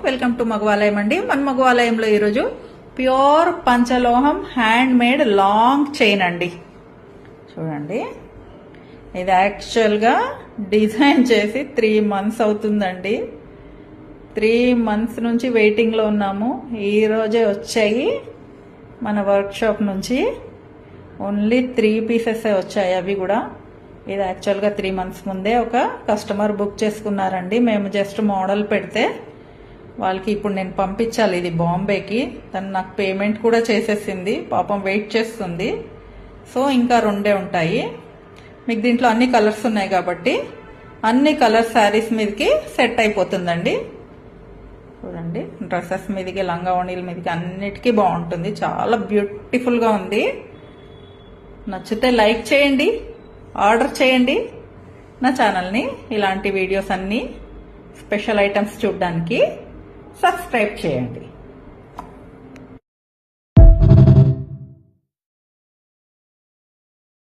Welcome to మగవాలయం అండి. మన మగవాలయంలో ఈరోజు ప్యూర్ పంచలోహం హ్యాండ్ మేడ్ లాంగ్ చైన్ అండి. చూడండి, ఇది యాక్చువల్గా డిజైన్ చేసి 3 months అవుతుందండి. 3 months నుంచి వెయిటింగ్లో ఉన్నాము. ఈ రోజే వచ్చాయి మన వర్క్షాప్ నుంచి. ఓన్లీ 3 pieces వచ్చాయి. అవి కూడా ఇది యాక్చువల్గా 3 months ముందే ఒక కస్టమర్ బుక్ చేసుకున్నారండి. మేము జస్ట్ మోడల్ పెడితే వాళ్ళకి ఇప్పుడు నేను పంపించాలి ఇది బాంబేకి. తను నాకు పేమెంట్ కూడా చేసేసింది. పాపం వెయిట్ చేస్తుంది. సో ఇంకా 2 ఉంటాయి. మీకు దీంట్లో అన్ని కలర్స్ ఉన్నాయి కాబట్టి అన్ని కలర్ శారీస్ మీదకి సెట్ అయిపోతుందండి. చూడండి, డ్రెస్సెస్ మీదకి, లంగా ఓణీల మీదకి అన్నిటికీ బాగుంటుంది. చాలా బ్యూటిఫుల్గా ఉంది. నచ్చితే లైక్ చేయండి, ఆర్డర్ చేయండి. నా ఛానల్ని ఇలాంటి వీడియోస్ అన్నీ, స్పెషల్ ఐటమ్స్ చూడడానికి సబ్స్క్రైబ్ చేయండి.